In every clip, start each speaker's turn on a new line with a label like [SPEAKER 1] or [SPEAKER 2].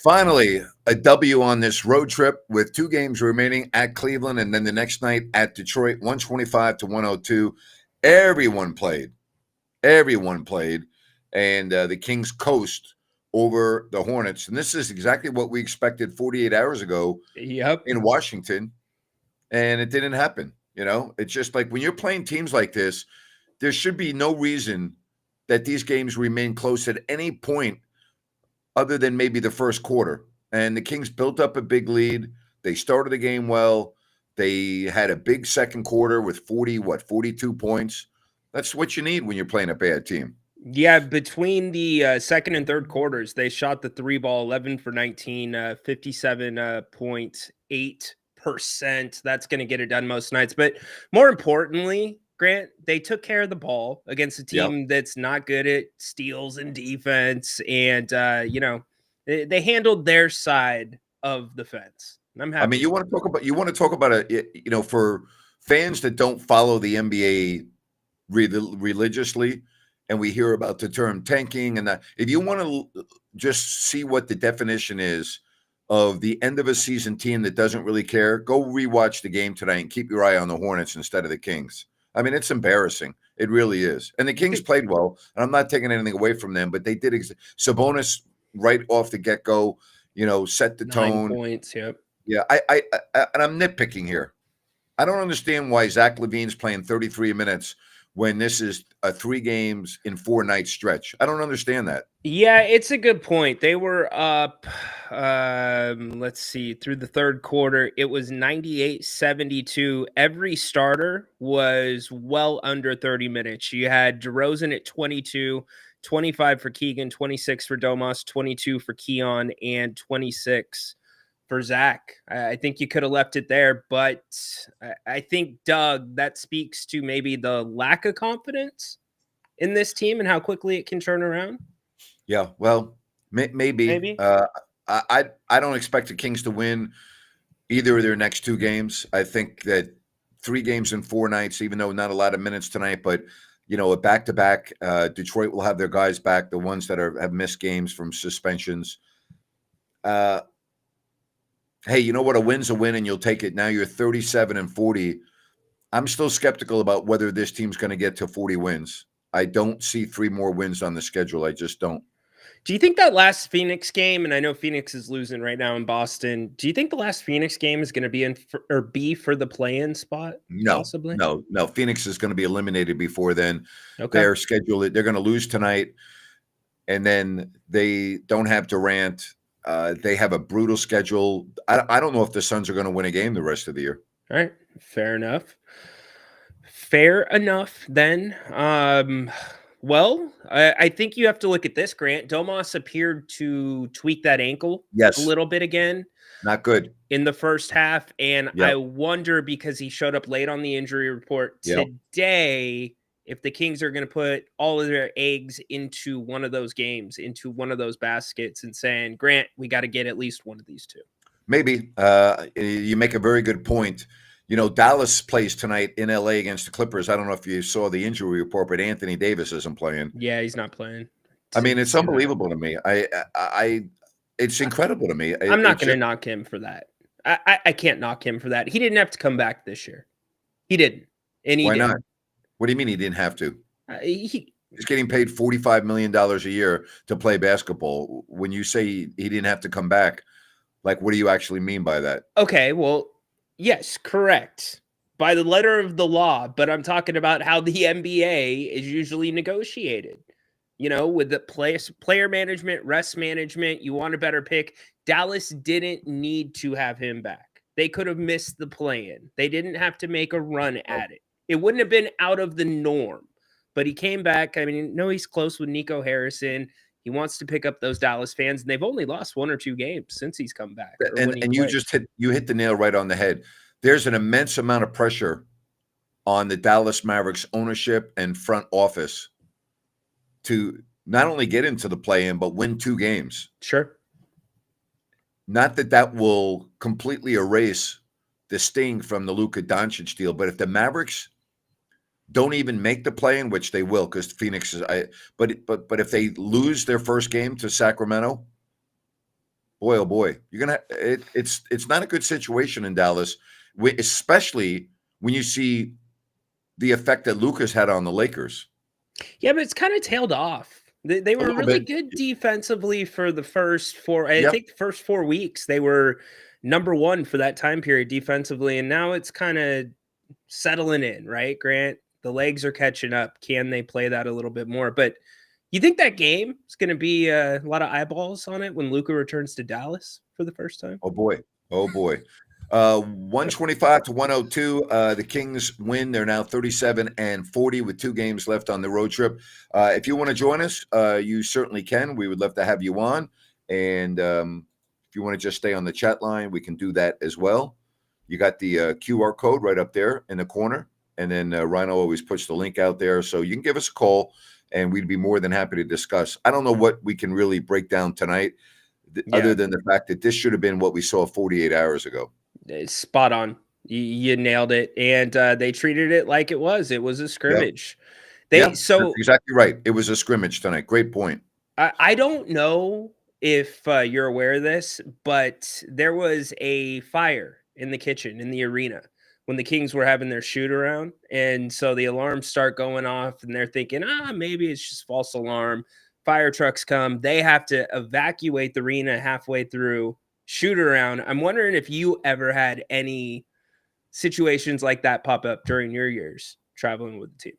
[SPEAKER 1] Finally, a W on this road trip with 2 games remaining at Cleveland and then the next night at Detroit, 125-102. Everyone played. Everyone played. And the Kings coast over the Hornets. And this is exactly what we expected 48 hours ago
[SPEAKER 2] Yep.
[SPEAKER 1] in Washington. And it didn't happen. It's just like when you're playing teams like this, there should be no reason that these games remain close at any point other than maybe the first quarter. And the Kings built up a big lead. They started the game well. They had a big second quarter with 42 points. That's what you need when you're playing a bad team.
[SPEAKER 2] Yeah, between the second and third quarters, they shot the 3 ball 11 for 19, 57.8%. That's going to get it done most nights. But more importantly, Grant, they took care of the ball against a team that's not good at steals and defense. And, they handled their side of the fence. I'm happy.
[SPEAKER 1] I mean, you want to talk about it, for fans that don't follow the NBA religiously, and we hear about the term tanking and that. If you want to just see what the definition is of the end of a season team that doesn't really care, go rewatch the game tonight and keep your eye on the Hornets instead of the Kings. I mean, it's embarrassing. It really is. And the Kings played well, and I'm not taking anything away from them, but they did. Sabonis right off the get-go, set the
[SPEAKER 2] 9
[SPEAKER 1] tone.
[SPEAKER 2] points, yep.
[SPEAKER 1] Yeah, I and I'm nitpicking here. I don't understand why Zach LaVine's playing 33 minutes when this is a 3 games in 4 night stretch. I don't understand that.
[SPEAKER 2] Yeah, it's a good point. They were up, let's see, through the third quarter, it was 98-72. Every starter was well under 30 minutes. You had DeRozan at 22, 25 for Keegan, 26 for Domas, 22 for Keon, and 26 for Zach. I think you could have left it there, but I think, Doug, that speaks to maybe the lack of confidence in this team and how quickly it can turn around.
[SPEAKER 1] Yeah, well, maybe. I don't expect the Kings to win either of their next 2 games. I think that 3 games in 4 nights, even though not a lot of minutes tonight, but a back-to-back. Detroit will have their guys back, the ones that have missed games from suspensions. Hey, you know what? A win's a win, and you'll take it. Now you're 37-40. I'm still skeptical about whether this team's going to get to 40 wins. I don't see 3 more wins on the schedule. I just don't.
[SPEAKER 2] Do you think that last Phoenix game, and I know Phoenix is losing right now in Boston, do you think the last Phoenix game is going to be for the play-in spot?
[SPEAKER 1] No,
[SPEAKER 2] possibly?
[SPEAKER 1] No. Phoenix is going to be eliminated before then.
[SPEAKER 2] Okay.
[SPEAKER 1] Their schedule, they're going to lose tonight, and then they don't have Durant. They have a brutal schedule. I don't know if the Suns are going to win a game the rest of the year.
[SPEAKER 2] All right. Fair enough. Then. Well, I think you have to look at this, Grant. Domas appeared to tweak that ankle a little bit again.
[SPEAKER 1] Not good.
[SPEAKER 2] In the first half. And I wonder, because he showed up late on the injury report today, if the Kings are going to put all of their eggs into one of those games, into one of those baskets, and saying, Grant, we got to get at least one of these 2.
[SPEAKER 1] Maybe. You make a very good point. Dallas plays tonight in LA against the Clippers. I don't know if you saw the injury report, but Anthony Davis isn't playing.
[SPEAKER 2] Yeah, he's not playing.
[SPEAKER 1] I mean, it's unbelievable to me. It's incredible to me.
[SPEAKER 2] I'm not going to knock him for that. I can't knock him for that. He didn't have to come back this year. He didn't. And
[SPEAKER 1] why not? What do you mean he didn't have to? He's getting paid $45 million a year to play basketball. When you say he didn't have to come back, like, what do you actually mean by that?
[SPEAKER 2] Okay, well, yes, correct. By the letter of the law, but I'm talking about how the NBA is usually negotiated. With the player management, rest management, you want a better pick. Dallas didn't need to have him back. They could have missed the play-in. They didn't have to make a run at it. It wouldn't have been out of the norm. But he came back. I mean, he's close with Nico Harrison. He wants to pick up those Dallas fans, and they've only lost 1 or 2 games since he's come back.
[SPEAKER 1] And you just hit the nail right on the head. There's an immense amount of pressure on the Dallas Mavericks ownership and front office to not only get into the play-in, but win 2 games.
[SPEAKER 2] Sure.
[SPEAKER 1] Not that will completely erase the sting from the Luka Doncic deal, but if the Mavericks don't even make the play-in, which they will, because Phoenix is. But if they lose their first game to Sacramento, boy, oh boy, you're gonna. It's not a good situation in Dallas, especially when you see the effect that Lucas had on the Lakers.
[SPEAKER 2] Yeah, but it's kind of tailed off. They
[SPEAKER 1] A
[SPEAKER 2] were
[SPEAKER 1] little
[SPEAKER 2] really
[SPEAKER 1] bit.
[SPEAKER 2] good defensively for the first four. I
[SPEAKER 1] Yep.
[SPEAKER 2] think the first 4 weeks they were number one for that time period defensively, and now it's kind of settling in, right, Grant? The legs are catching up. Can they play that a little bit more? But you think that game is going to be a lot of eyeballs on it when Luka returns to Dallas for the first time?
[SPEAKER 1] Oh boy. Oh boy. 125 to 102. The Kings win. They're now 37-40 with 2 games left on the road trip. If you want to join us, you certainly can. We would love to have you on. And if you want to just stay on the chat line, we can do that as well. You got the QR code right up there in the corner. And then Ryno always puts the link out there. So you can give us a call and we'd be more than happy to discuss. I don't know what we can really break down tonight, other than the fact that this should have been what we saw 48 hours ago.
[SPEAKER 2] It's spot on. You nailed it. And they treated it like it was. It was a scrimmage.
[SPEAKER 1] That's exactly right. It was a scrimmage tonight. Great point.
[SPEAKER 2] I don't know if you're aware of this, but there was a fire in the kitchen in the arena when the Kings were having their shoot around. And so the alarms start going off and they're thinking, maybe it's just false alarm. Fire trucks come. They have to evacuate the arena halfway through shoot around. I'm wondering if you ever had any situations like that pop up during your years traveling with the team.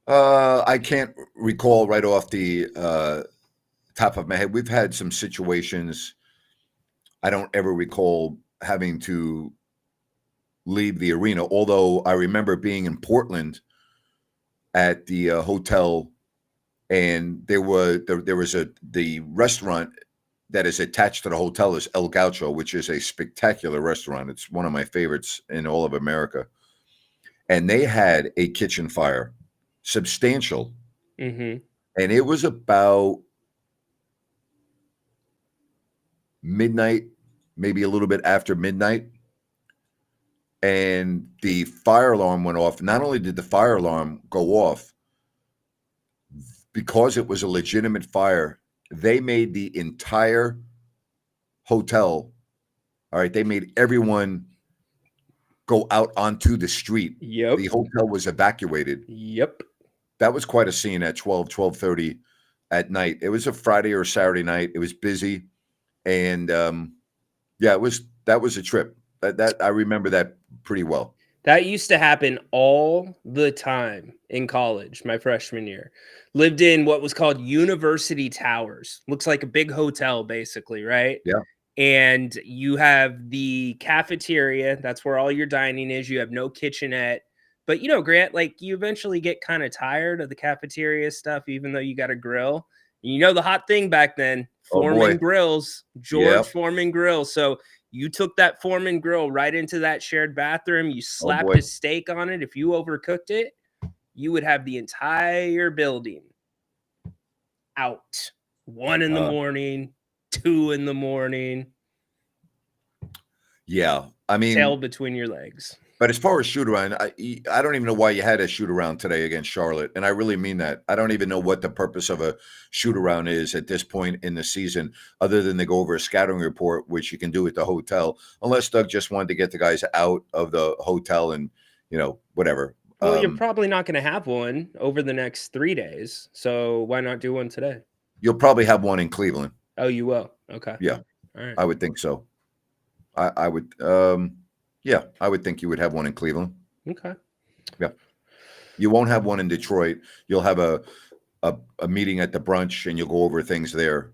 [SPEAKER 1] I can't recall right off the top of my head. We've had some situations. I don't ever recall having to leave the arena, although I remember being in Portland at the hotel, and there was the restaurant that is attached to the hotel is El Gaucho, which is a spectacular restaurant. It's one of my favorites in all of America. And they had a kitchen fire, substantial.
[SPEAKER 2] Mm-hmm.
[SPEAKER 1] And it was about midnight, maybe a little bit after midnight. And the fire alarm went off. Not only did the fire alarm go off, because it was a legitimate fire, they made the entire hotel, all right, they made everyone go out onto the street.
[SPEAKER 2] Yep.
[SPEAKER 1] The hotel was evacuated.
[SPEAKER 2] Yep.
[SPEAKER 1] That was quite a scene at 12:30 at night. It was a Friday or Saturday night. It was busy. And that was a trip. That I remember that pretty well.
[SPEAKER 2] That used to happen all the time in college, my freshman year. Lived in what was called University Towers. Looks like a big hotel, basically, right?
[SPEAKER 1] Yeah.
[SPEAKER 2] And you have the cafeteria. That's where all your dining is. You have no kitchenette. But, Grant, like you eventually get kind of tired of the cafeteria stuff, even though you got a grill. The hot thing back then, Foreman grills, George Foreman grill. So you took that Foreman grill right into that shared bathroom. You slapped a steak on it. If you overcooked it, you would have the entire building out. 1 in the morning, 2 in the morning.
[SPEAKER 1] Yeah. I mean,
[SPEAKER 2] tail between your legs.
[SPEAKER 1] But as far as shoot around, I don't even know why you had a shoot around today against Charlotte. And I really mean that. I don't even know what the purpose of a shoot around is at this point in the season, other than to go over a scouting report, which you can do at the hotel, unless Doug just wanted to get the guys out of the hotel and, whatever.
[SPEAKER 2] Well, you're probably not going to have one over the next 3 days. So why not do one today?
[SPEAKER 1] You'll probably have one in Cleveland.
[SPEAKER 2] Oh, you will? Okay.
[SPEAKER 1] Yeah.
[SPEAKER 2] All right.
[SPEAKER 1] I would think so. I would. Yeah, I would think you would have one in Cleveland.
[SPEAKER 2] Okay.
[SPEAKER 1] Yeah. You won't have one in Detroit. You'll have a meeting at the brunch and you'll go over things there.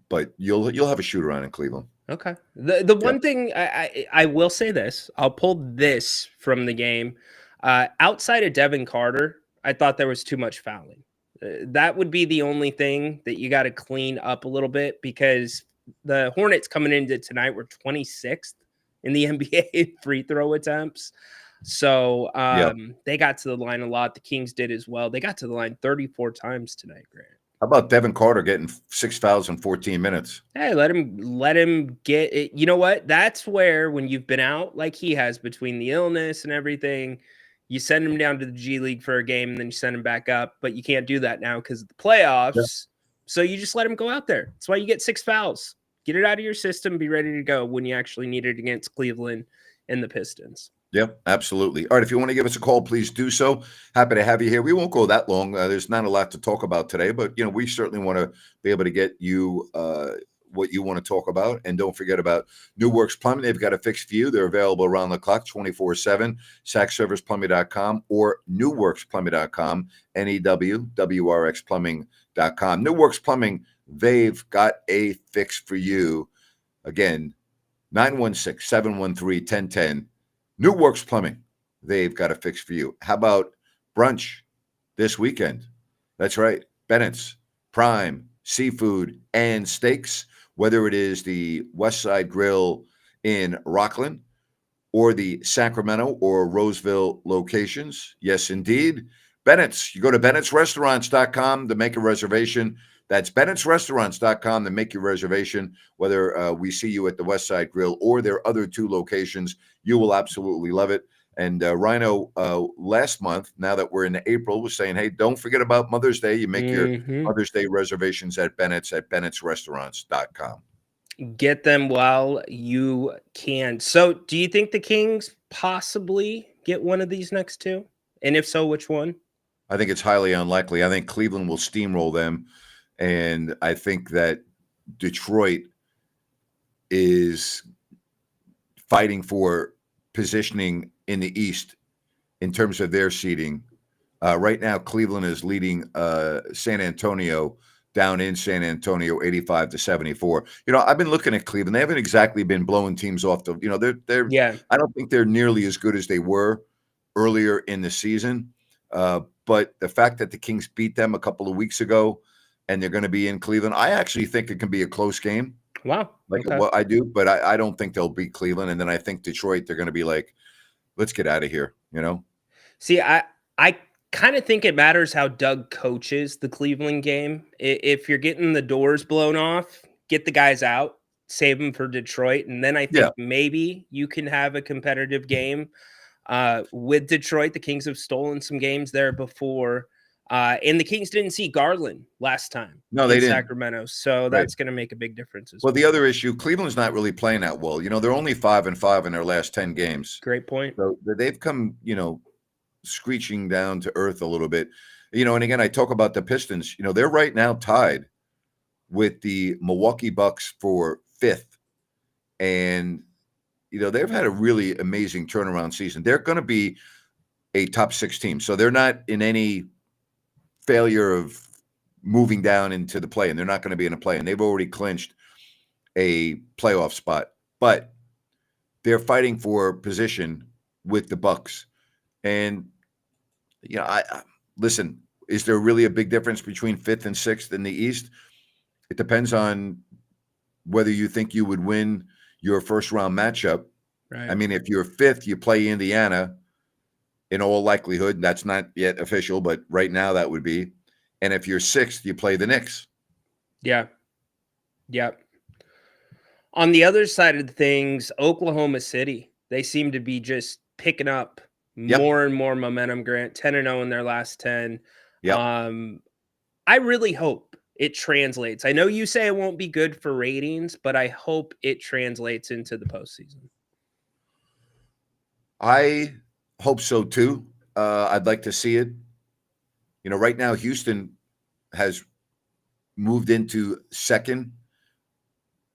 [SPEAKER 1] But you'll have a shoot around in Cleveland.
[SPEAKER 2] Okay. The one thing I will say this, I'll pull this from the game. Outside of Devin Carter, I thought there was too much fouling. That would be the only thing that you got to clean up a little bit, because the Hornets coming into tonight were 26th in the NBA in free throw attempts. So they got to the line a lot. The Kings did as well. They got to the line 34 times tonight, Grant.
[SPEAKER 1] How about Devin Carter getting 6 fouls in 14 minutes?
[SPEAKER 2] Hey, let him get it. You know what? That's where, when you've been out like he has between the illness and everything, you send him down to the G League for a game and then you send him back up. But you can't do that now because of the playoffs. Yeah. So you just let him go out there. That's why you get 6 fouls. Get it out of your system. Be ready to go when you actually need it against Cleveland and the Pistons.
[SPEAKER 1] Yep, absolutely. All right, if you want to give us a call, please do so. Happy to have you here. We won't go that long. There's not a lot to talk about today, but we certainly want to be able to get you what you want to talk about. And don't forget about New Works Plumbing. They've got a fixed view. They're available around the clock, 24/7. SackServicePlumbing.com or NewWorksPlumbing.com. NEWWRXPlumbing.com. New Works Plumbing. They've got a fix for you. Again, 916-713-1010. New Works Plumbing, they've got a fix for you. How about brunch this weekend? That's right. Bennett's, Prime, Seafood, and Steaks, whether it is the West Side Grill in Rockland or the Sacramento or Roseville locations. Yes, indeed. Bennett's. You go to Bennett'sRestaurants.com to make a reservation. That's Bennett'sRestaurants.com to make your reservation. Whether we see you at the West Side Grill or their other 2 locations, you will absolutely love it. And Ryno, last month, now that we're in April, was saying, hey, don't forget about Mother's Day. You make your Mother's Day reservations at Bennett'sRestaurants.com.
[SPEAKER 2] Get them while you can. So do you think the Kings possibly get one of these next 2? And if so, which one?
[SPEAKER 1] I think it's highly unlikely. I think Cleveland will steamroll them. And I think that Detroit is fighting for positioning in the East in terms of their seeding. Right now, Cleveland is leading San Antonio down in San Antonio, 85-74. I've been looking at Cleveland. They haven't exactly been blowing teams off the. They're.
[SPEAKER 2] Yeah.
[SPEAKER 1] I don't think they're nearly as good as they were earlier in the season. But the fact that the Kings beat them a couple of weeks ago, and they're going to be in Cleveland, I actually think it can be a close game.
[SPEAKER 2] Wow. Okay.
[SPEAKER 1] Well, I do, but I don't think they'll beat Cleveland. And then I think Detroit, they're going to be like, let's get out of here,
[SPEAKER 2] See, I kind of think it matters how Doug coaches the Cleveland game. If you're getting the doors blown off, get the guys out, save them for Detroit. And then I think maybe you can have a competitive game with Detroit. The Kings have stolen some games there before. And the Kings didn't see Garland last time.
[SPEAKER 1] No, they didn't.
[SPEAKER 2] Sacramento. So that's going to make a big difference as well.
[SPEAKER 1] The other issue, Cleveland's not really playing that well. They're only 5-5 in their last 10 games.
[SPEAKER 2] Great point.
[SPEAKER 1] So they've come, screeching down to earth a little bit. And again, I talk about the Pistons. They're right now tied with the Milwaukee Bucks for 5th. And, they've had a really amazing turnaround season. They're going to be a top 6 team. So they're not in any failure of moving down into the play, and they're not going to be in a play, and they've already clinched a playoff spot, but they're fighting for position with the Bucks. And I listen, is there really a big difference between 5th and 6th in the East? It depends on whether you think you would win your first round matchup.
[SPEAKER 2] Right.
[SPEAKER 1] I mean, if you're 5th, you play Indiana. In all likelihood, that's not yet official, but right now that would be. And if you're 6th, you play the Knicks.
[SPEAKER 2] Yeah. Yep. On the other side of things, Oklahoma City, they seem to be just picking up more and more momentum, Grant. 10-0 in their last 10.
[SPEAKER 1] Yep.
[SPEAKER 2] I really hope it translates. I know you say it won't be good for ratings, but I hope it translates into the postseason.
[SPEAKER 1] I hope so too. I'd like to see it. Right now Houston has moved into 2nd,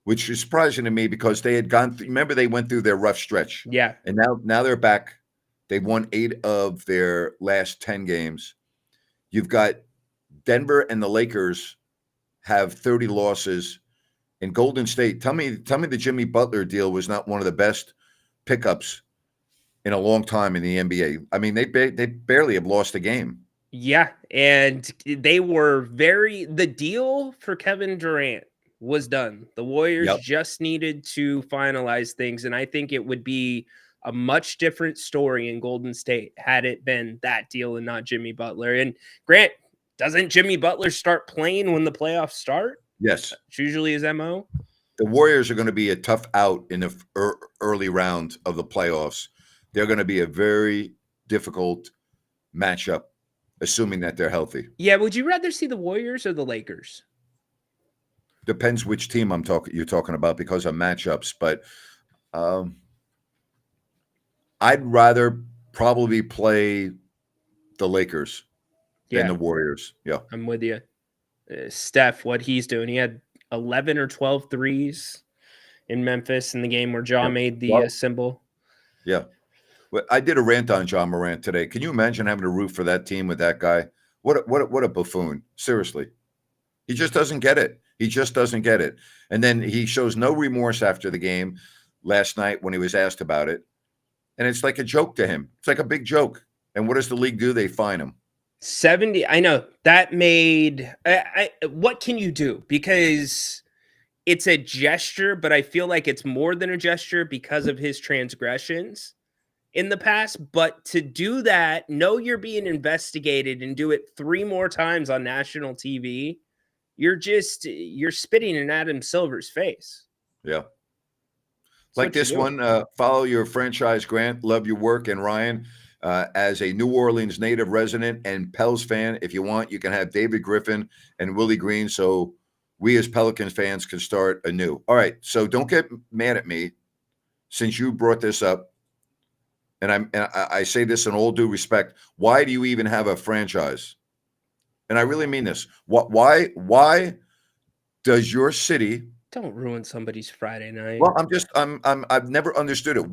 [SPEAKER 1] which is surprising to me because they had gone through, remember they went through their rough stretch.
[SPEAKER 2] Yeah.
[SPEAKER 1] And now they're back. They've won 8 of their last 10 games. You've got Denver and the Lakers have 30 losses. In Golden State, tell me the Jimmy Butler deal was not one of the best pickups in a long time in the NBA. I mean, they barely have lost a game.
[SPEAKER 2] Yeah, and they were the deal for Kevin Durant was done. The Warriors just needed to finalize things, and I think it would be a much different story in Golden State had it been that deal and not Jimmy Butler. And Grant, doesn't Jimmy Butler start playing when the playoffs start?
[SPEAKER 1] Yes.
[SPEAKER 2] It's usually his MO.
[SPEAKER 1] The Warriors are going to be a tough out in the early round of the playoffs. They're going to be a very difficult matchup, assuming that they're healthy.
[SPEAKER 2] Yeah, would you rather see the Warriors or the Lakers?
[SPEAKER 1] Depends which team you're talking about because of matchups, but um, I'd rather probably play the Lakers than
[SPEAKER 2] Yeah,
[SPEAKER 1] the Warriors. Yeah.
[SPEAKER 2] I'm with you. Steph, what he's doing, he had 11 or 12 threes in Memphis in the game where Ja
[SPEAKER 1] Yeah.
[SPEAKER 2] made the
[SPEAKER 1] Well,
[SPEAKER 2] symbol.
[SPEAKER 1] yeah. Well, I did a rant on John Morant today. Can you imagine having to root for that team with that guy? What a buffoon. Seriously. He just doesn't get it. He just doesn't get it. And then he shows no remorse after the game last night when he was asked about it. And it's like a joke to him. It's like a big joke. And what does the league do? They fine him.
[SPEAKER 2] 70. I know that made. What can you do? Because it's a gesture, but I feel like it's more than a gesture because of his transgressions in the past. But to do that, know you're being investigated and do it 3 more times on national TV, you're spitting in Adam Silver's face.
[SPEAKER 1] Yeah.
[SPEAKER 2] That's
[SPEAKER 1] Like
[SPEAKER 2] what you're
[SPEAKER 1] this
[SPEAKER 2] doing.
[SPEAKER 1] one, follow your franchise, Grant. Love your work. And Ryan, as a New Orleans native resident and Pels fan, if you want, you can have David Griffin and Willie Green so we as Pelicans fans can start anew. All right. So don't get mad at me since you brought this up. And I say this in all due respect. Why do you even have a franchise? And I really mean this. Why does your city?
[SPEAKER 2] Don't ruin somebody's Friday night.
[SPEAKER 1] Well, I've never understood it.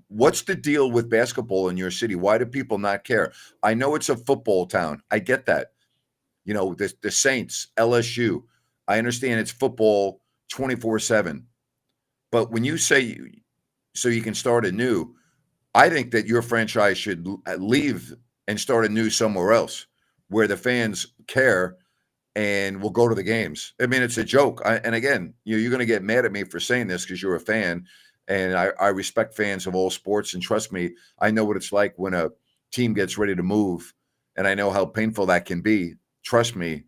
[SPEAKER 1] What's the deal with basketball in your city? Why do people not care? I know it's a football town. I get that. You know, the Saints, LSU. I understand it's football 24/7. But when you say so you can start anew, I think that your franchise should leave and start anew somewhere else where the fans care and will go to the games. I mean, it's a joke. And again, you're going to get mad at me for saying this because you're a fan, and I respect fans of all sports. And trust me, I know what it's like when a team gets ready to move, and I know how painful that can be. Trust me.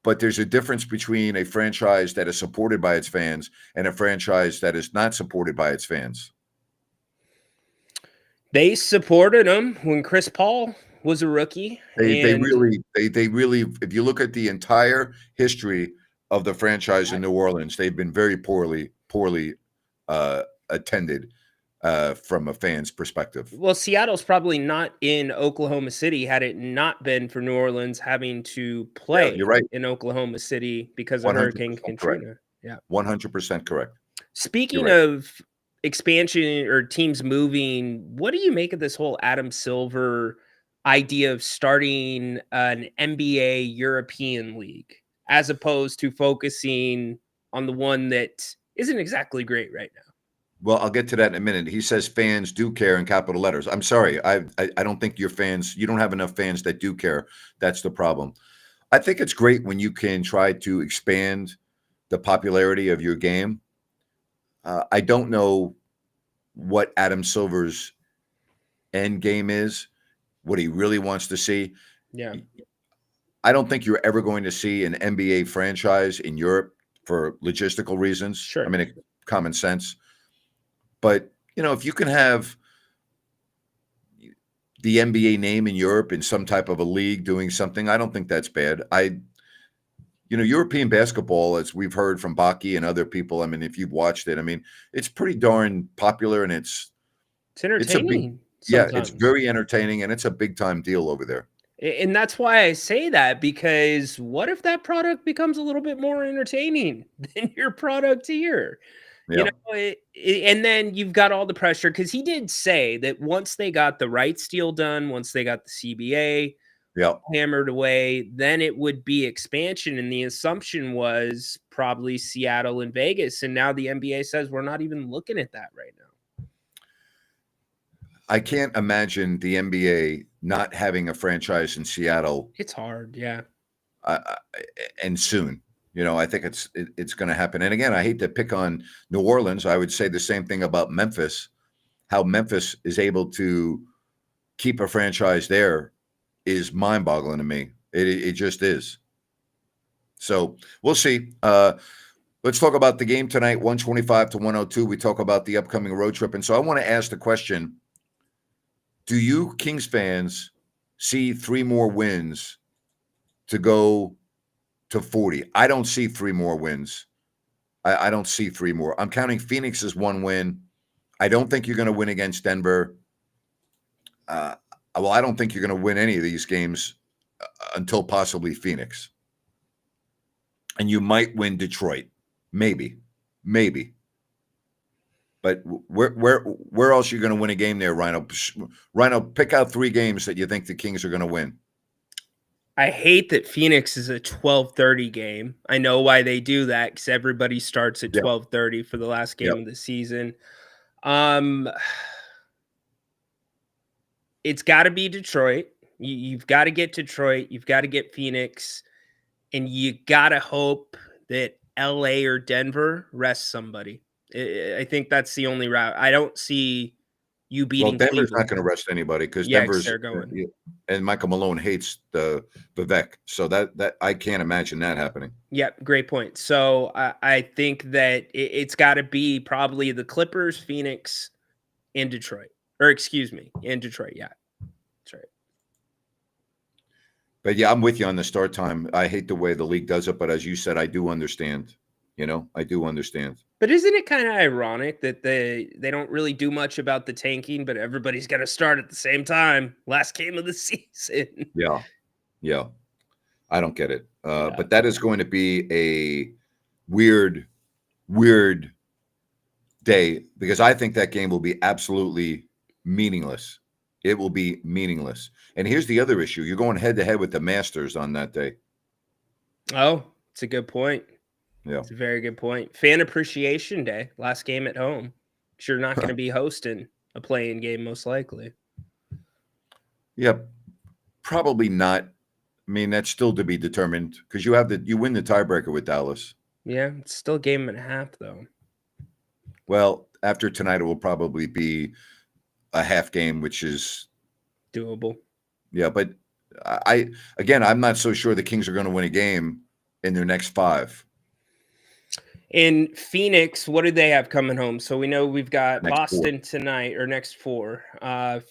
[SPEAKER 1] But there's a difference between a franchise that is supported by its fans and a franchise that is not supported by its fans.
[SPEAKER 2] They supported him when Chris Paul was a rookie,
[SPEAKER 1] They
[SPEAKER 2] and
[SPEAKER 1] really if you look at the entire history of the franchise in New Orleans, they've been very poorly attended from a fan's perspective.
[SPEAKER 2] well, Seattle's probably not in Oklahoma City had it not been for New Orleans having to
[SPEAKER 1] Yeah,
[SPEAKER 2] play
[SPEAKER 1] you're right.
[SPEAKER 2] in Oklahoma City because of Hurricane
[SPEAKER 1] 100% correct.
[SPEAKER 2] Katrina. Yeah.
[SPEAKER 1] 100% correct. You're
[SPEAKER 2] Speaking
[SPEAKER 1] right.
[SPEAKER 2] of expansion or teams moving, what do you make of this whole Adam Silver idea of starting an NBA European league as opposed to focusing on the one that isn't exactly great right now?
[SPEAKER 1] Well, I'll get to that in a minute. He says fans do care in capital letters. I'm sorry. I don't think your fans, you don't have enough fans that do care. That's the problem. I think it's great when you can try to expand the popularity of your game. I don't know what Adam Silver's end game is, what he really wants to see.
[SPEAKER 2] Yeah.
[SPEAKER 1] I don't think you're ever going to see an NBA franchise in Europe for logistical reasons.
[SPEAKER 2] Sure.
[SPEAKER 1] I mean, common sense. But, if you can have the NBA name in Europe in some type of a league doing something, I don't think that's bad. European basketball, as we've heard from Baki and other people, I mean, if you've watched it, I mean, it's pretty darn popular and it's
[SPEAKER 2] entertaining.
[SPEAKER 1] it's very entertaining and it's a big time deal over there.
[SPEAKER 2] And that's why I say that, because what if that product becomes a little bit more entertaining than your product here?
[SPEAKER 1] Yeah.
[SPEAKER 2] And then you've got all the pressure because he did say that once they got the rights deal done, once they got the CBA hammered away, then it would be expansion. And the assumption was probably Seattle and Vegas. And now the NBA says we're not even looking at that right now.
[SPEAKER 1] I can't imagine the NBA not having a franchise in Seattle.
[SPEAKER 2] It's hard, yeah.
[SPEAKER 1] And soon. I think it's going to happen. And again, I hate to pick on New Orleans. I would say the same thing about Memphis. How Memphis is able to keep a franchise there is mind-boggling to me. It just is. So we'll see. Let's talk about the game tonight, 125-102. We talk about the upcoming road trip. And so I want to ask the question, do you Kings fans see 3 more wins to go to 40. I don't see 3 more wins. I don't see 3 more. I'm counting Phoenix as 1 win. I don't think you're going to win against Denver. Well, I don't think you're going to win any of these games until possibly Phoenix. And you might win Detroit. Maybe. But where else are you going to win a game there, Ryno? Ryno, pick out 3 games that you think the Kings are going to win.
[SPEAKER 2] I hate that Phoenix is a 12:30 game. I know why they do that, because everybody starts at 12:30 for the last game of the season. It's got to be Detroit. You've got to get Detroit. You've got to get Phoenix. And you got to hope that LA or Denver rests somebody. I think that's the only route. I don't see you beating
[SPEAKER 1] Well, Denver's
[SPEAKER 2] Cleveland.
[SPEAKER 1] not going to rest anybody because
[SPEAKER 2] Denver's
[SPEAKER 1] they're
[SPEAKER 2] going.
[SPEAKER 1] And Michael Malone hates the Vivek, so that I can't imagine that happening.
[SPEAKER 2] Yep, great point. So I think that it's got to be probably the Clippers, Phoenix, and Detroit. Or excuse me, in Detroit. Yeah, that's right.
[SPEAKER 1] But yeah, I'm with you on the start time. I hate the way the league does it, but as you said, I do understand. I do understand.
[SPEAKER 2] But isn't it kind of ironic that they don't really do much about the tanking, but everybody's got to start at the same time? Last game of the season.
[SPEAKER 1] Yeah. I don't get it. But that is going to be a weird day because I think that game will be absolutely meaningless. It will be meaningless. And here's the other issue. You're going head to head with the Masters on that day.
[SPEAKER 2] Oh, it's a good point.
[SPEAKER 1] Yeah.
[SPEAKER 2] It's a very good point. Fan Appreciation Day, last game at home. You're not going to be hosting a play-in game, most likely.
[SPEAKER 1] Yeah, probably not. I mean, that's still to be determined because you win the tiebreaker with Dallas.
[SPEAKER 2] Yeah, it's still a game and a half, though.
[SPEAKER 1] Well, after tonight, it will probably be a half game, which is
[SPEAKER 2] doable.
[SPEAKER 1] Yeah, but I'm not so sure the Kings are going to win a game in their next 5.
[SPEAKER 2] In Phoenix, what do they have coming home? So we know we've got
[SPEAKER 1] Next
[SPEAKER 2] Boston
[SPEAKER 1] 4.
[SPEAKER 2] tonight, or next 4.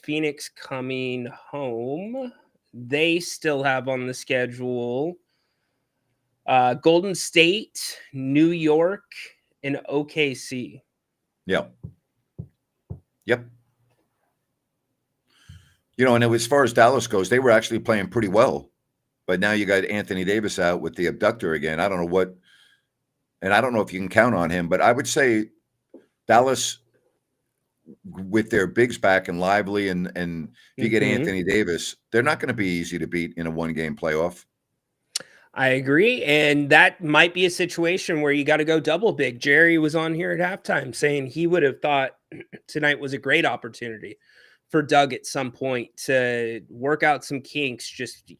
[SPEAKER 2] Phoenix coming home. They still have on the schedule Golden State, New York, and OKC.
[SPEAKER 1] Yeah. Yep. And as far as Dallas goes, they were actually playing pretty well. But now you got Anthony Davis out with the abductor again. I don't know what, and I don't know if you can count on him, but I would say Dallas, with their bigs back and Lively, and if you get Anthony Davis, they're not going to be easy to beat in a 1-game playoff.
[SPEAKER 2] I agree. And that might be a situation where you got to go double big. Jerry was on here at halftime saying he would have thought tonight was a great opportunity for Doug at some point to work out some kinks, just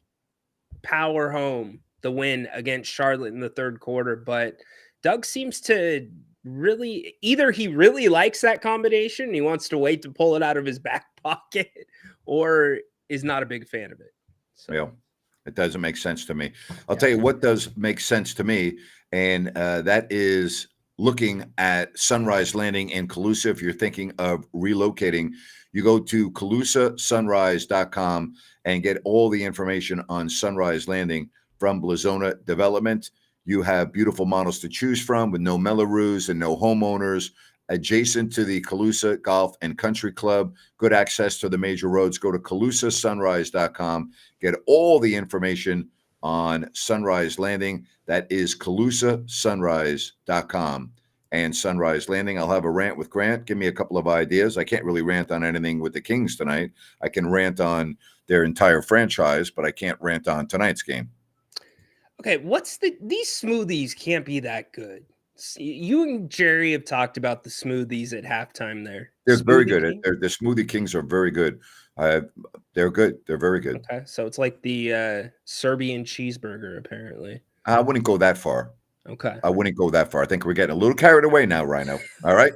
[SPEAKER 2] power home the win against Charlotte in the third quarter. But Doug seems to really, either he really likes that combination, he wants to wait to pull it out of his back pocket, or is not a big fan of it. So.
[SPEAKER 1] Yeah. It doesn't make sense to me. I'll tell you what does make sense to me, and that is looking at Sunrise Landing in Colusa. If you're thinking of relocating, you go to ColusaSunrise.com and get all the information on Sunrise Landing from Blazona Development. You have beautiful models to choose from with no Mellorews and no homeowners. Adjacent to the Colusa Golf and Country Club, good access to the major roads. Go to ColusaSunrise.com. Get all the information on Sunrise Landing. That is ColusaSunrise.com. And Sunrise Landing, I'll have a rant with Grant. Give me a couple of ideas. I can't really rant on anything with the Kings tonight. I can rant on their entire franchise, but I can't rant on tonight's game.
[SPEAKER 2] Okay, these smoothies can't be that good. You and Jerry have talked about the smoothies at halftime there.
[SPEAKER 1] They're very good. The Smoothie Kings are very good. They're good. They're very good.
[SPEAKER 2] Okay, so it's like the Serbian cheeseburger, apparently.
[SPEAKER 1] I wouldn't go that far.
[SPEAKER 2] Okay.
[SPEAKER 1] I wouldn't go that far. I think we're getting a little carried away now, Ryno. All right?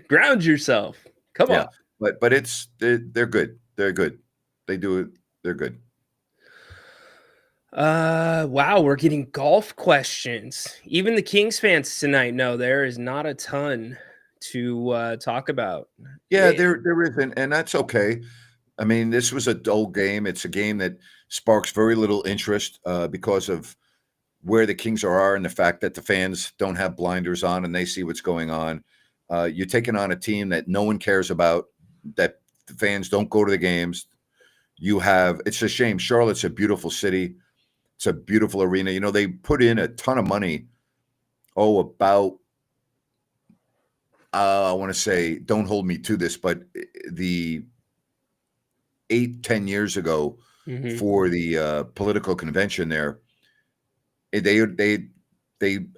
[SPEAKER 2] Ground yourself. Come on.
[SPEAKER 1] But they're good. They're good. They do it. They're good.
[SPEAKER 2] Wow, we're getting golf questions. Even the Kings fans tonight know there is not a ton to talk about.
[SPEAKER 1] Yeah, there isn't, and that's okay. I mean, this was a dull game. It's a game that sparks very little interest because of where the Kings are and the fact that the fans don't have blinders on and they see what's going on. You're taking on a team that no one cares about, that the fans don't go to the games. It's a shame. Charlotte's a beautiful city. It's a beautiful arena. You know, they put in a ton of money. About I want to say, don't hold me to this, but the 8-10 years ago for the political convention there, they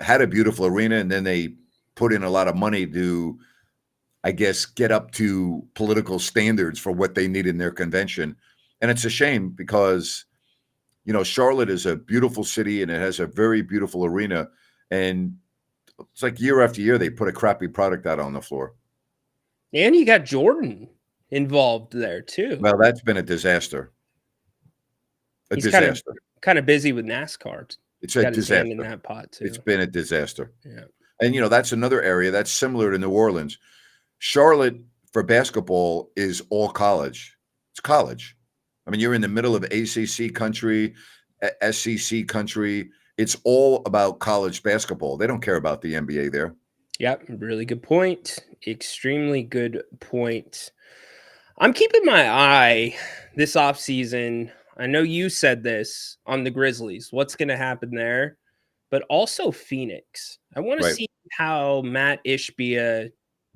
[SPEAKER 1] had a beautiful arena, and then they put in a lot of money to, I guess, get up to political standards for what they need in their convention. And it's a shame because, you know, Charlotte is a beautiful city and it has a very beautiful arena. And it's like year after year, they put a crappy product out on the floor.
[SPEAKER 2] And you got Jordan involved there too.
[SPEAKER 1] Well, that's been a disaster.
[SPEAKER 2] He's
[SPEAKER 1] disaster.
[SPEAKER 2] Kind of busy with NASCAR.
[SPEAKER 1] It's a disaster
[SPEAKER 2] in that pot too.
[SPEAKER 1] It's been a disaster.
[SPEAKER 2] Yeah.
[SPEAKER 1] And, you know, that's another area that's similar to New Orleans. Charlotte for basketball is all college. It's college. I mean, you're in the middle of ACC country, SEC country. It's all about college basketball. They don't care about the NBA there.
[SPEAKER 2] Yep. Really good point. Extremely good point. I'm keeping my eye this offseason. I know you said this on the Grizzlies. What's going to happen there? But also Phoenix. I want to see how Matt Ishbia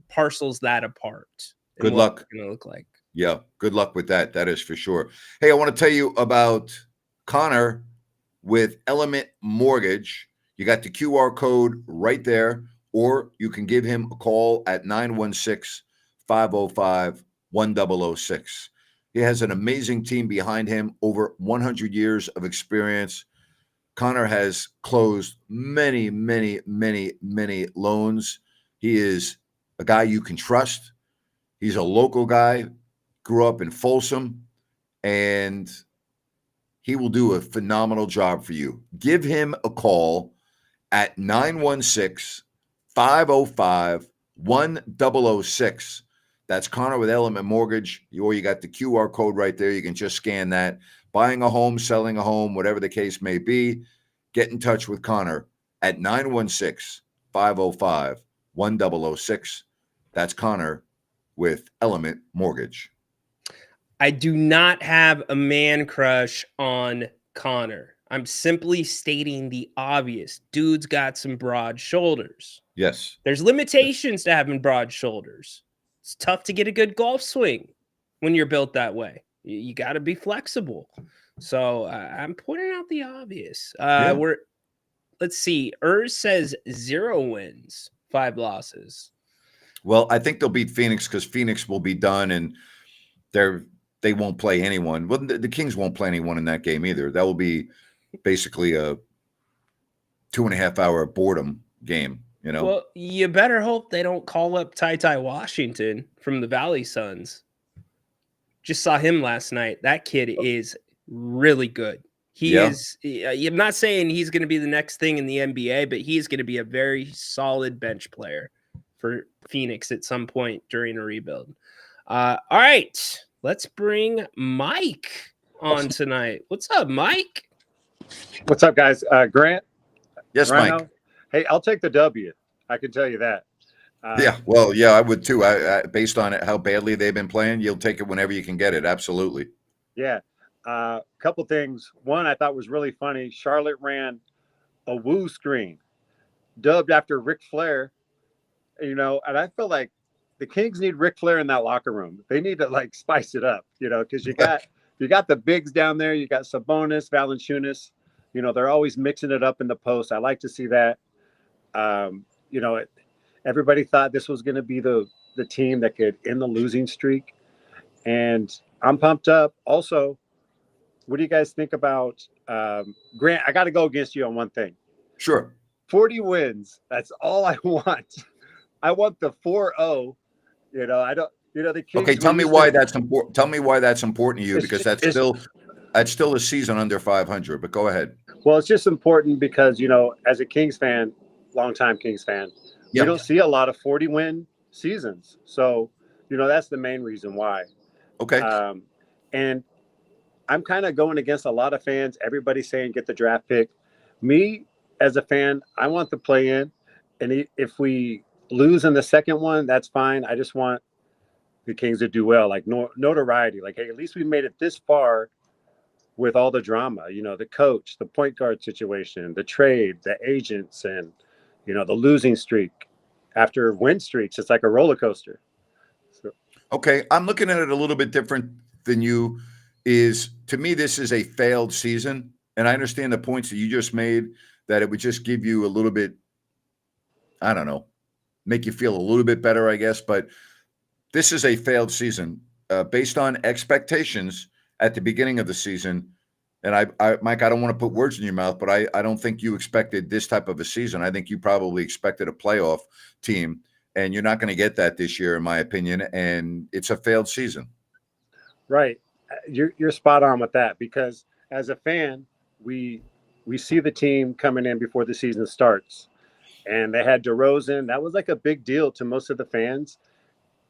[SPEAKER 2] parcels that apart.
[SPEAKER 1] Good luck.
[SPEAKER 2] It's going to look like.
[SPEAKER 1] Yeah, good luck with that. That is for sure. Hey, I want to tell you about Connor with Element Mortgage. You got the QR code right there, or you can give him a call at 916-505-1006. He has an amazing team behind him, over 100 years of experience. Connor has closed many, many, many, many loans. He is a guy you can trust. He's a local guy, grew up in Folsom, and he will do a phenomenal job for you. Give him a call at 916-505-1006. That's Connor with Element Mortgage. Or you got the QR code right there. You can just scan that. Buying a home, selling a home, whatever the case may be, get in touch with Connor at 916-505-1006. That's Connor with Element Mortgage.
[SPEAKER 2] I do not have a man crush on Connor. I'm simply stating the obvious. Dude's got some broad shoulders.
[SPEAKER 1] Yes.
[SPEAKER 2] There's limitations to having broad shoulders. It's tough to get a good golf swing when you're built that way. You got to be flexible. So I'm pointing out the obvious. Let's see. says 0 wins, 5 losses.
[SPEAKER 1] Well, I think they'll beat Phoenix because Phoenix will be done and they won't play anyone. Well, the Kings won't play anyone in that game either. That will be basically a 2.5-hour boredom game, you know?
[SPEAKER 2] Well, you better hope they don't call up Ty Washington from the Valley Suns. Just saw him last night. That kid is really good. He is. I'm not saying he's going to be the next thing in the NBA, but he's going to be a very solid bench player for Phoenix at some point during a rebuild. All right, let's bring Mike on tonight. What's up, Mike?
[SPEAKER 3] What's up, guys? Grant?
[SPEAKER 1] Yes,
[SPEAKER 3] Ryno?
[SPEAKER 1] Mike.
[SPEAKER 3] Hey, I'll take the W. I can tell you that.
[SPEAKER 1] I would too. Based on how badly they've been playing, you'll take it whenever you can get it. Absolutely.
[SPEAKER 3] Yeah. Couple things. One I thought was really funny. Charlotte ran a woo screen, dubbed after Ric Flair. You know, and I feel like the Kings need Ric Flair in that locker room. They need to like spice it up, you know, because you got the bigs down there. You got Sabonis, Valanciunas. You know, they're always mixing it up in the post. I like to see that. You know, everybody thought this was going to be the team that could end the losing streak, and I'm pumped up. Also, what do you guys think about Grant? I got to go against you on one thing.
[SPEAKER 1] Sure.
[SPEAKER 3] 40 wins. That's all I want. I want the 4-0. You know, I don't. You know, the Kings.
[SPEAKER 1] Okay, tell me why that's important. Tell me why that's important to you, because that's still a season under 500. But go ahead.
[SPEAKER 3] Well, it's just important because, you know, as a Kings fan, longtime Kings fan, you don't see a lot of 40-win seasons. So, you know, that's the main reason why.
[SPEAKER 1] Okay.
[SPEAKER 3] And I'm kind of going against a lot of fans. Everybody's saying get the draft pick. Me, as a fan, I want the play-in, and if we lose in the second one, that's fine. I just want the Kings to do well, like notoriety. Like, hey, at least we made it this far with all the drama. The coach, the point guard situation, the trade, the agents, and the losing streak. After win streaks, it's like a roller coaster. So,
[SPEAKER 1] Okay, I'm looking at it a little bit different than you. To me, this is a failed season, and I understand the points that you just made, that it would just give you a little bit, I don't know, make you feel a little bit better, I guess. But this is a failed season based on expectations at the beginning of the season. And Mike, I don't want to put words in your mouth, but I don't think you expected this type of a season. I think you probably expected a playoff team, and you're not going to get that this year, in my opinion. And it's a failed season.
[SPEAKER 3] Right. You're spot on with that, because as a fan, we see the team coming in before the season starts, and they had DeRozan. That was like a big deal to most of the fans.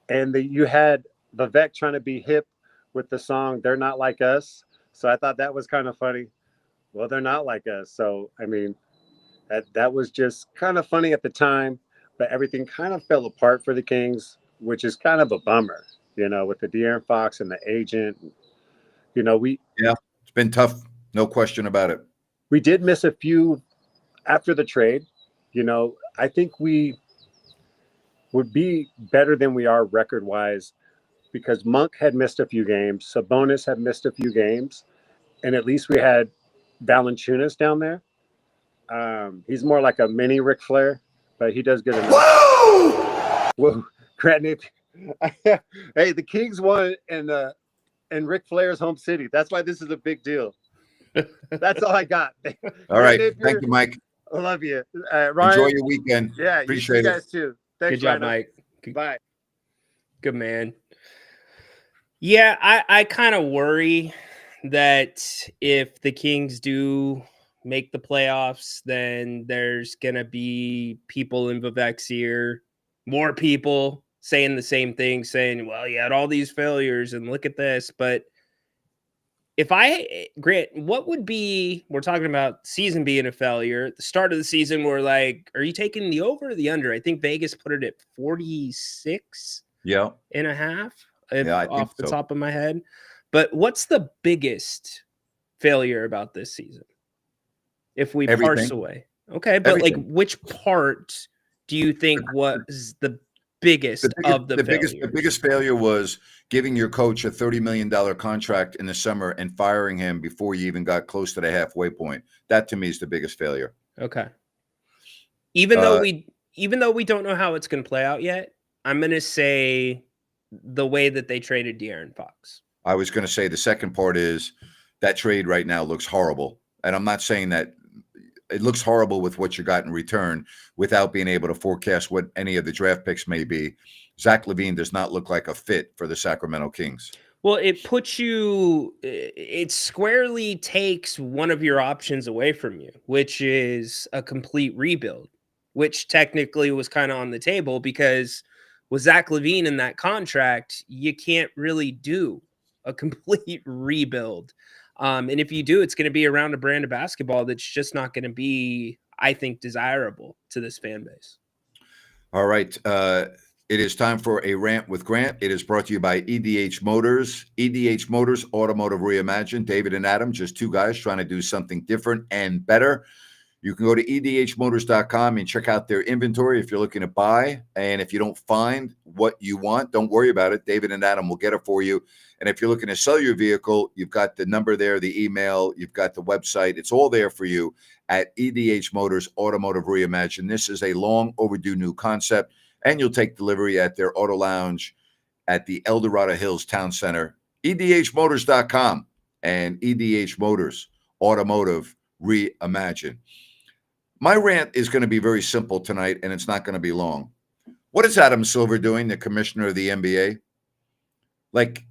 [SPEAKER 3] And you had Vivek trying to be hip with the song "They're Not Like Us." So I thought that was kind of funny. Well, they're not like us. So, I mean, that was just kind of funny at the time, but everything kind of fell apart for the Kings, which is kind of a bummer, with the De'Aaron Fox and the agent.
[SPEAKER 1] Yeah, it's been tough. No question about it.
[SPEAKER 3] We did miss a few after the trade. I think we would be better than we are record-wise, because Monk had missed a few games. Sabonis had missed a few games. And at least we had Valanciunas down there. He's more like a mini Ric Flair, but he does good enough. Whoa! Granted, hey, the Kings won in Ric Flair's home city. That's why this is a big deal. That's all I got.
[SPEAKER 1] All right. Thank you, Mike.
[SPEAKER 3] I love you. Ryan,
[SPEAKER 1] enjoy your weekend.
[SPEAKER 3] Yeah,
[SPEAKER 1] appreciate
[SPEAKER 3] you guys too. Thanks,
[SPEAKER 2] good job,
[SPEAKER 3] Ryno.
[SPEAKER 2] Mike.
[SPEAKER 3] Bye.
[SPEAKER 2] Good man. Yeah, I kind of worry that if the Kings do make the playoffs, then there's going to be people in Vivek's ear, more people saying the same thing, saying, well, you had all these failures and look at this. But Grant, what would be, we're talking about season being a failure. At the start of the season, we're like, are you taking the over or the under? I think Vegas put it at 46 and a half. Off the top of my head. But what's the biggest failure about this season? If we parse away. Okay, but like which part do you think was the biggest of the failures?
[SPEAKER 1] The biggest failure was giving your coach a $30 million contract in the summer and firing him before you even got close to the halfway point. That to me is the biggest failure.
[SPEAKER 2] Okay. Even though we don't know how it's going to play out yet, I'm going to say the way that they traded De'Aaron Fox.
[SPEAKER 1] I was going to say the second part is that trade right now looks horrible. And I'm not saying that it looks horrible with what you got in return without being able to forecast what any of the draft picks may be. Zach LaVine does not look like a fit for the Sacramento Kings.
[SPEAKER 2] Well, it squarely takes one of your options away from you, which is a complete rebuild, which technically was kind of on the table, because with Zach LaVine in that contract, you can't really do a complete rebuild. And if you do, it's going to be around a brand of basketball that's just not going to be, I think, desirable to this fan base.
[SPEAKER 1] All right. It is time for a rant with Grant. It is brought to you by EDH Motors. EDH Motors, Automotive Reimagined. David and Adam, just two guys trying to do something different and better. You can go to edhmotors.com and check out their inventory if you're looking to buy. And if you don't find what you want, don't worry about it. David and Adam will get it for you. And if you're looking to sell your vehicle, you've got the number there, the email, you've got the website. It's all there for you at EDH Motors, Automotive Reimagined. This is a long overdue new concept, and you'll take delivery at their auto lounge at the El Dorado Hills Town Center. edhmotors.com and EDH Motors, Automotive Reimagined. My rant is going to be very simple tonight, and it's not going to be long. What is Adam Silver doing, the commissioner of the NBA? Like,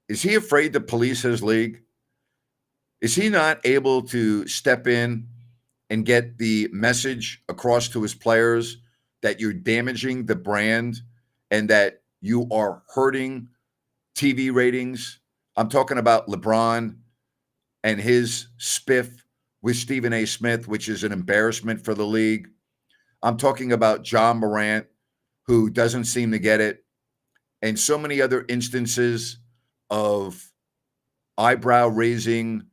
[SPEAKER 1] is he afraid to police his league? Is he not able to step in and get the message across to his players that you're damaging the brand and that you are hurting TV ratings? I'm talking about LeBron and his spiff with Stephen A. Smith, which is an embarrassment for the league. I'm talking about John Morant, who doesn't seem to get it, and so many other instances of eyebrow-raising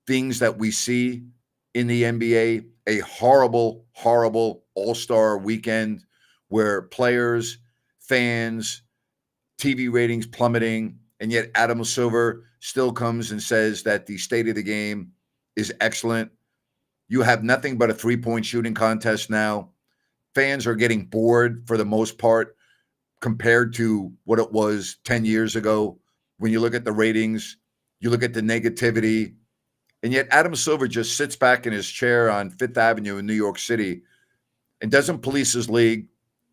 [SPEAKER 1] things that we see in the NBA. A horrible, horrible all-star weekend where players, fans, TV ratings plummeting, and yet Adam Silver still comes and says that the state of the game is excellent. You have nothing but a three-point shooting contest now. Fans are getting bored for the most part compared to what it was 10 years ago. When you look at the ratings, you look at the negativity, and yet Adam Silver just sits back in his chair on Fifth Avenue in New York City and doesn't police his league,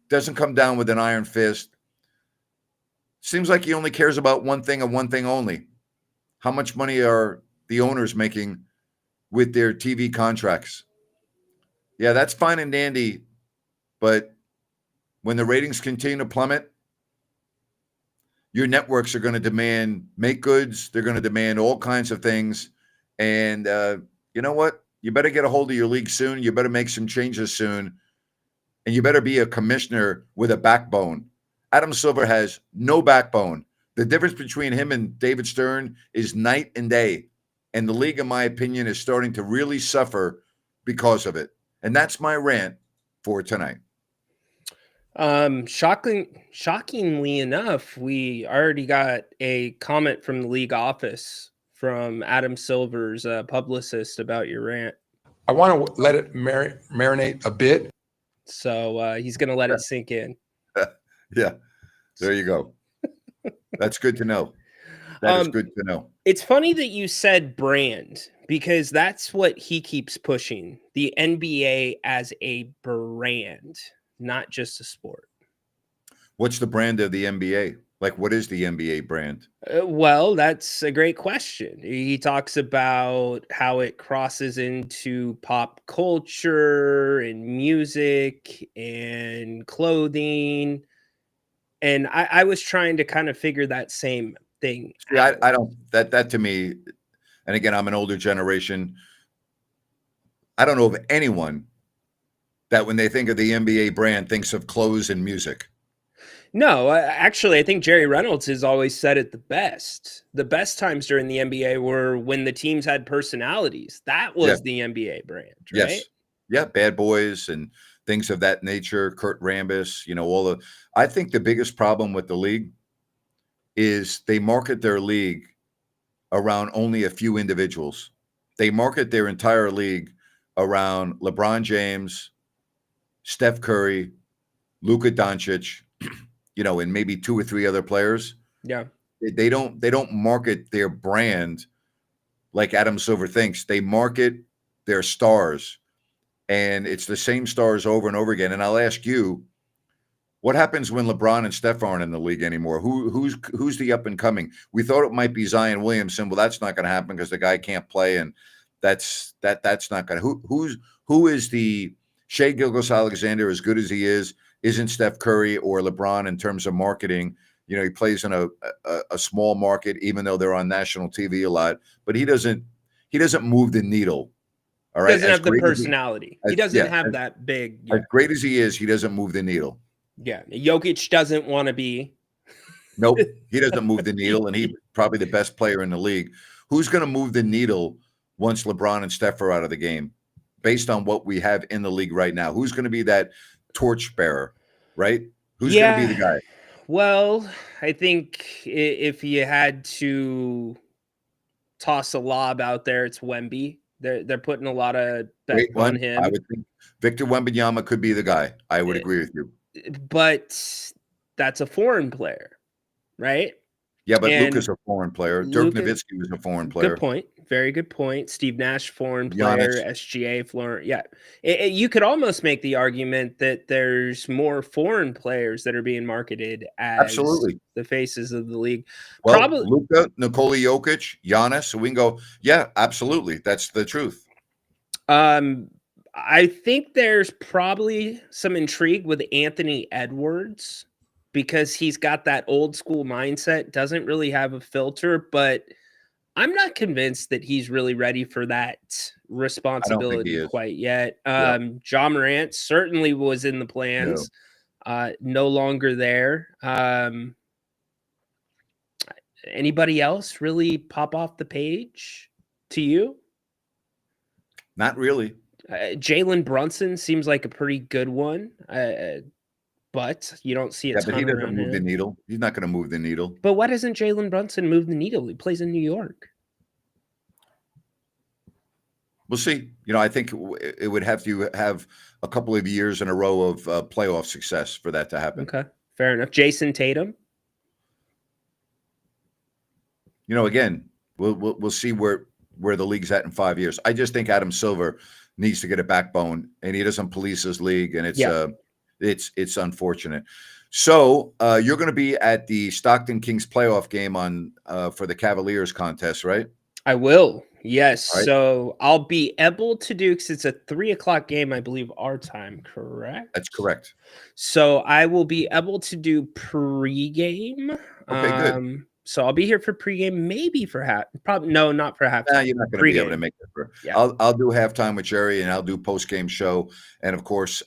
[SPEAKER 1] doesn't come down with an iron fist. Seems like he only cares about one thing and one thing only. How much money are the owners making with their TV contracts? Yeah, that's fine and dandy, but when the ratings continue to plummet, your networks are going to demand make goods. They're going to demand all kinds of things. And you know what? You better get a hold of your league soon. You better make some changes soon. And you better be a commissioner with a backbone. Adam Silver has no backbone. The difference between him and David Stern is night and day. And the league, in my opinion, is starting to really suffer because of it. And that's my rant for tonight.
[SPEAKER 2] Shockingly enough, we already got a comment from the league office from Adam Silver's publicist about your rant.
[SPEAKER 4] I want to let it marinate a bit.
[SPEAKER 2] So he's going to let it sink in.
[SPEAKER 1] Yeah, there you go. That's good to know. That is good to know.
[SPEAKER 2] It's funny that you said brand, because that's what he keeps pushing. The NBA as a brand, not just a sport.
[SPEAKER 1] What's the brand of the NBA? Like, what is the NBA brand?
[SPEAKER 2] Well, that's a great question. He talks about how it crosses into pop culture and music and clothing. And I was trying to kind of figure that same thing out.
[SPEAKER 1] I don't, that to me, and again, I'm an older generation. I don't know of anyone that when they think of the NBA brand thinks of clothes and music.
[SPEAKER 2] No, actually, I think Jerry Reynolds has always said it the best. The best times during the NBA were when the teams had personalities. That was the NBA brand, right?
[SPEAKER 1] Yes. Yeah, Bad Boys and things of that nature, Kurt Rambis, I think the biggest problem with the league is they market their league around only a few individuals. They market their entire league around LeBron James, Steph Curry, Luka Doncic, and maybe two or three other players.
[SPEAKER 2] Yeah.
[SPEAKER 1] They don't market their brand like Adam Silver thinks. They market their stars, and it's the same stars over and over again. And I'll ask you, what happens when LeBron and Steph aren't in the league anymore? Who's the up and coming? We thought it might be Zion Williamson. Well, that's not going to happen because the guy can't play, and that's not going to. Who is the Shai Gilgeous-Alexander, as good as he is? Isn't Steph Curry or LeBron in terms of marketing? He plays in a small market, even though they're on national TV a lot. But he doesn't move the needle. All right,
[SPEAKER 2] he doesn't have the personality. He doesn't have that big. Yeah.
[SPEAKER 1] As great as he is, he doesn't move the needle.
[SPEAKER 2] Yeah, Jokic doesn't want to be.
[SPEAKER 1] Nope, he doesn't move the needle, and he's probably the best player in the league. Who's going to move the needle once LeBron and Steph are out of the game? Based on what we have in the league right now, who's going to be that torchbearer, right? Who's going to be the guy?
[SPEAKER 2] Well, I think if you had to toss a lob out there, it's Wemby. They're putting a lot of bet on him.
[SPEAKER 1] I would think Victor Wembanyama could be the guy. I would agree with you.
[SPEAKER 2] But that's a foreign player, right?
[SPEAKER 1] Yeah, but Luka's a foreign player. Dirk Nowitzki was a foreign player.
[SPEAKER 2] Good point. Very good point. Steve Nash, foreign player. SGA, foreign. Yeah. You could almost make the argument that there's more foreign players that are being marketed as the faces of the league.
[SPEAKER 1] Well, probably Luka, Nikola Jokic, Giannis. So we can go, yeah, absolutely. That's the truth.
[SPEAKER 2] I think there's probably some intrigue with Anthony Edwards because he's got that old school mindset, doesn't really have a filter, but I'm not convinced that he's really ready for that responsibility
[SPEAKER 1] is.
[SPEAKER 2] quite yet.
[SPEAKER 1] Yeah.
[SPEAKER 2] John Morant certainly was in the plans, no longer there. Anybody else really pop off the page to you?
[SPEAKER 1] Not really.
[SPEAKER 2] Jalen Brunson seems like a pretty good one, but you don't see a
[SPEAKER 1] Yeah, but he
[SPEAKER 2] ton
[SPEAKER 1] doesn't
[SPEAKER 2] around
[SPEAKER 1] move the
[SPEAKER 2] him.
[SPEAKER 1] needle. He's not going to move the needle.
[SPEAKER 2] But why doesn't Jalen Brunson move the needle? He plays in New York.
[SPEAKER 1] We'll see. I think it would have to have a couple of years in a row of playoff success for that to happen.
[SPEAKER 2] Okay, fair enough. Jason Tatum.
[SPEAKER 1] Again, we'll see where the league's at in 5 years. I just think Adam Silver needs to get a backbone, and he doesn't police his league, and it's unfortunate. So you're going to be at the Stockton Kings playoff game on for the Cavaliers contest, right?
[SPEAKER 2] I will. Yes.
[SPEAKER 1] Right.
[SPEAKER 2] So I'll be able to do, because it's a 3:00 game, I believe, our time, correct?
[SPEAKER 1] That's correct.
[SPEAKER 2] So I will be able to do pregame.
[SPEAKER 1] Okay, good.
[SPEAKER 2] So I'll be here for pregame, maybe for probably not for half.
[SPEAKER 1] You're not going to be able to make it.
[SPEAKER 2] Yeah.
[SPEAKER 1] I'll do halftime with Jerry, and I'll do post-game show. And of course,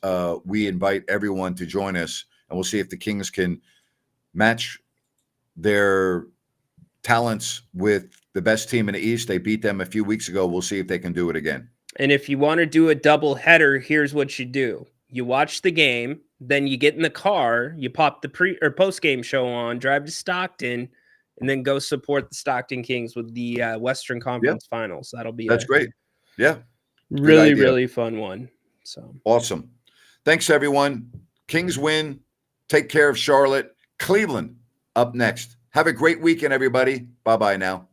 [SPEAKER 1] we invite everyone to join us, and we'll see if the Kings can match their talents with the best team in the East. They beat them a few weeks ago. We'll see if they can do it again.
[SPEAKER 2] And if you want to do a double header, here's what you do. You watch the game, then you get in the car, you pop the pre or post game show on, drive to Stockton, and then go support the Stockton Kings with the Western Conference Finals. That's
[SPEAKER 1] great. Yeah.
[SPEAKER 2] Really, really fun one. So
[SPEAKER 1] awesome. Thanks, everyone. Kings win. Take care of Charlotte. Cleveland up next. Have a great weekend, everybody. Bye-bye now.